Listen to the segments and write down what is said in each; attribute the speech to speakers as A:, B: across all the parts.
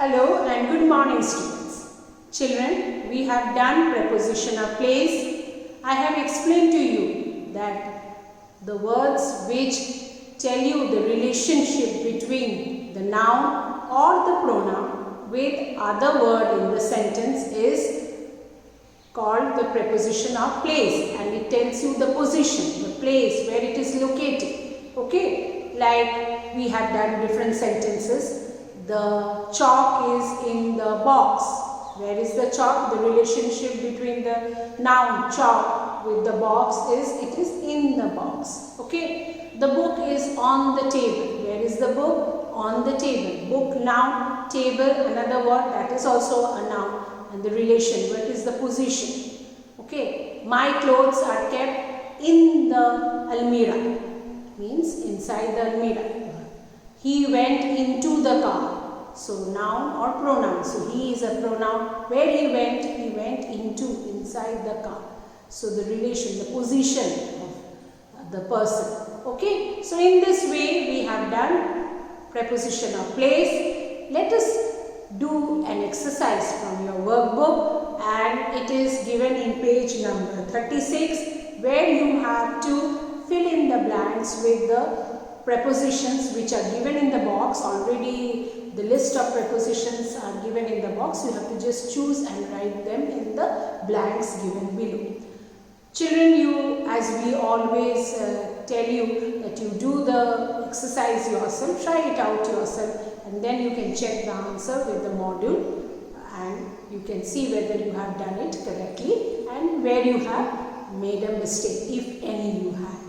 A: Hello and good morning, students. Children, we have done preposition of place. I have explained to you that the words which tell you the relationship between the noun or the pronoun with other word in the sentence is called the preposition of place, and it tells you the position, the place where it is located. Okay, like we have done different sentences. The chalk is in the box. Where is the chalk? The relationship between the noun chalk with the box is it is in the box. Okay. The book is on the table. Where is the book? On the table. Book, noun, table, another word that is also a noun. And the relation, what is the position? Okay. My clothes are kept in the almirah. Means inside the almirah. He went into the car. So noun or pronoun. So he is a pronoun. Where he went into, inside the car. So the relation, the position of the person. Okay. So in this way we have done preposition of place. Let us do an exercise from your workbook, and it is given in page number 36, where you have to fill in the blanks with the prepositions which are given in the box. Already the list of prepositions are given in the box. You have to just choose and write them in the blanks given below. Children, you, as we always tell you, that you do the exercise yourself, try it out yourself, and then you can check the answer with the module, and you can see whether you have done it correctly and where you have made a mistake, if any you have.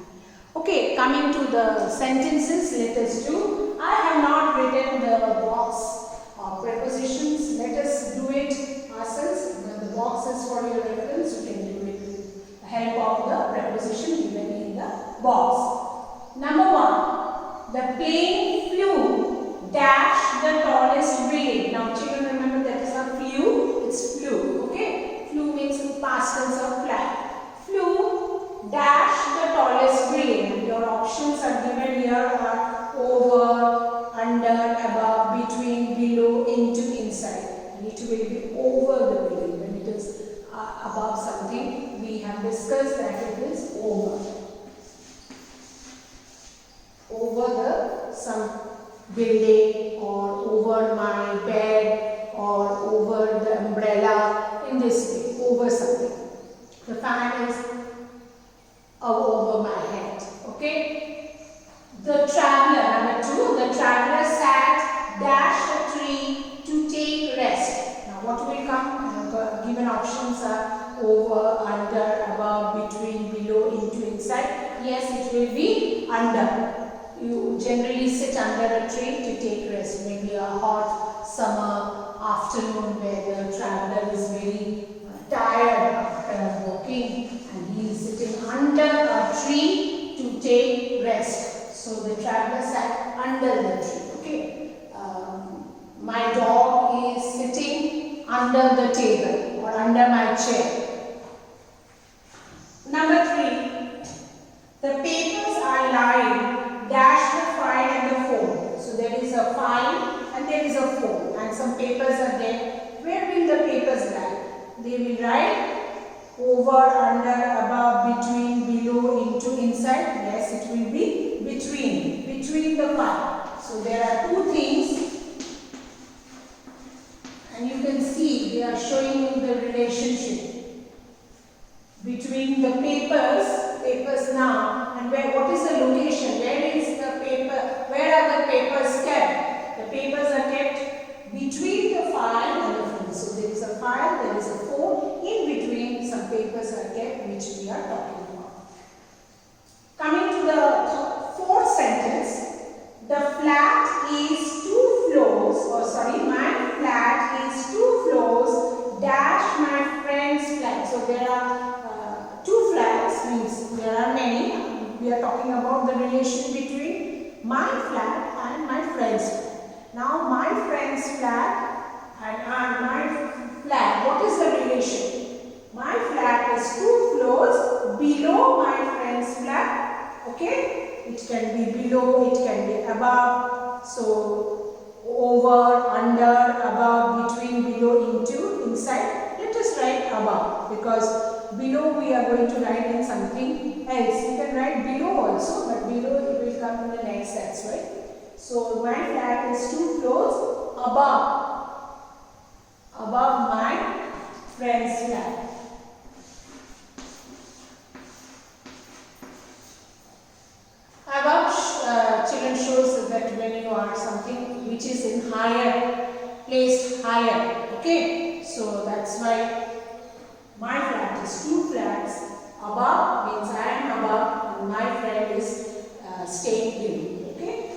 A: Okay, coming to the sentences, let us do. I have not written the box of prepositions. Let us do it ourselves. The box is for your reference. You can do it with the help of the preposition given in the box. Number 1. The plane flew dash the tallest building. Now children, remember that is not flew, it's flew. Okay, flew means in past tense of fly. Flew dash the tallest building, and your options are given here are over, under, above, between, below, into, inside, and it will be over the building. When it is above something, we have discussed that it is over the some building, or over my bed, or over the umbrella. In this way, over something. The fan is over my head. Okay. The traveler, number 2, the traveler sat dash a tree to take rest. Now what will come? Given options are over, under, above, between, below, into, inside. Yes, it will be under. You generally sit under a tree to take rest. Maybe a hot summer afternoon where the traveler is very tired after walking, and he is sitting under a tree to take rest. So the traveler sat under the tree. Okay. My dog is sitting under the table or under my chair. Number 3. The papers are lying dash the file and the phone. So there is a file and there is a phone, and some papers are there. Where will the papers lie? They will write over, under, above, between, below, into, inside. Yes, it will be between the file. So there are 2 things, and you can see they are showing you the relationship between the papers now, and what is the location? Where is the paper? Where are the papers kept? The papers are kept between the file and the phone. So there is a file, there is a phone. In between, some papers are kept, which we are talking about. Coming to the 4th sentence, the flat is 2 floors, my flat is 2 floors dash my friend's flat. So there are 2 flats, means there are many. We are talking about the relation between my flat and my friend's flat. Now my friend's flat and my flat, what is the relation? My flat is 2 floors below my friend's flat. Okay, it can be below, it can be above. So over, under, above, between, below, into, inside. Let us write above, because below we are going to write in something else. You can write below also, but below it will come in the next sets, right? So my flat is 2 floors above my friend's flat. Above children shows that when you are something which is in higher, placed higher. Okay, so that's why my flat is 2 flats above, means I am above and my friend is staying below. Okay,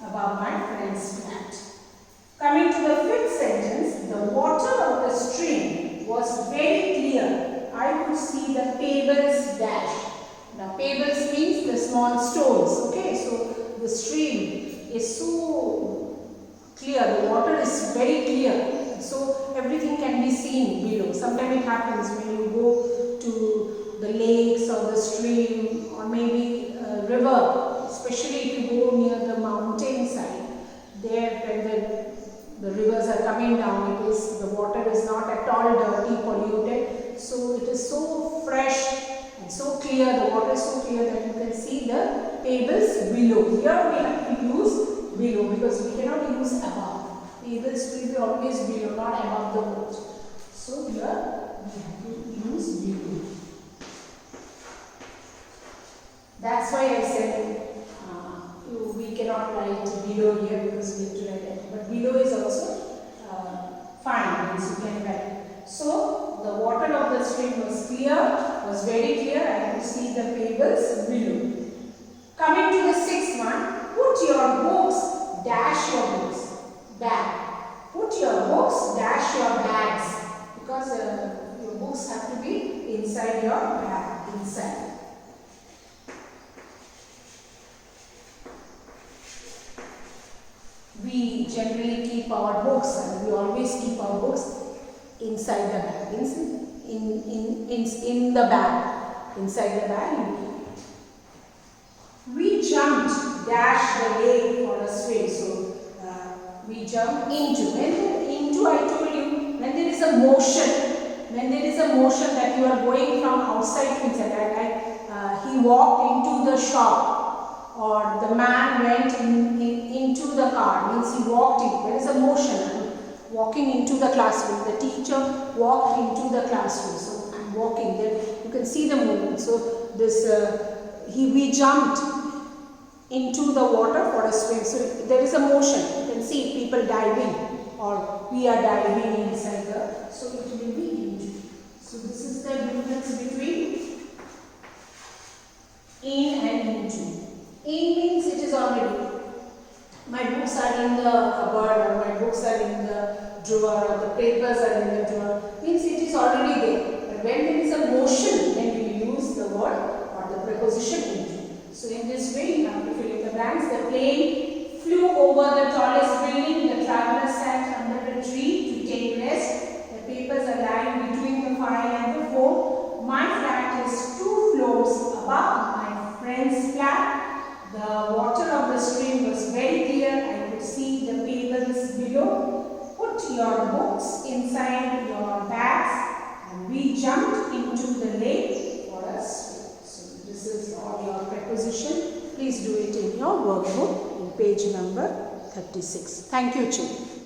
A: above my friend's flat. Coming to the 5th sentence, the water of the stream was very clear. I could see the pebbles dash. Now pebbles means the small stones. Okay, so the stream is so clear, the water is very clear, so everything can be seen below. Sometimes it happens when you go to the lakes or the stream or maybe a river, especially if you go near the mountain side, there when the rivers are coming down, the water is not at all dirty, polluted, so it is so fresh and so clear, the water is so clear that you can see the pebbles below. Here we have to use below because we cannot use above. Pebbles will be always below, not above the water. So here we have to use below. That's why I said we cannot write below here because we have to write it. But below is also fine, means you can write. So the water of the stream was clear, was very clear. I could see the pebbles below. Coming to the 6th one, put your books, dash your books, bag. Put your books, dash your bags, because your books have to be inside your bag, inside. We generally keep our books, and we always keep our books inside the bag, in the bag, inside the bag. We jumped, dash the lake for a swim. So we jump into. When I told you, when there is a motion, that you are going from outside to inside. Like he walked into the shop, or the man went into the car. Means he walked in. There is a motion. Walking into the classroom. The teacher walked into the classroom. So I'm walking there. You can see the movement. So this we jumped into the water for a swim. So there is a motion. You can see people diving, or we are diving inside the. So it will be into. So this is the difference between in and into. In means it is already. My books are in the cupboard, or my books are in the drawer, or the papers are in the drawer. Means it is already there. But when there is a motion, then we use the word or the preposition into. So in this way, you have to fill in the blanks. The plane flew over the tallest building. The traveler sat under the tree to take rest. The papers are lying between the file and the phone. My flat is 2 floors above my friend's flat. The water of the stream was very clear. I could see the pebbles below. Put your books inside your bags, and we jumped into the lake for a swim. So this is all your preposition. Please do it in your workbook in page number 36. Thank you, children.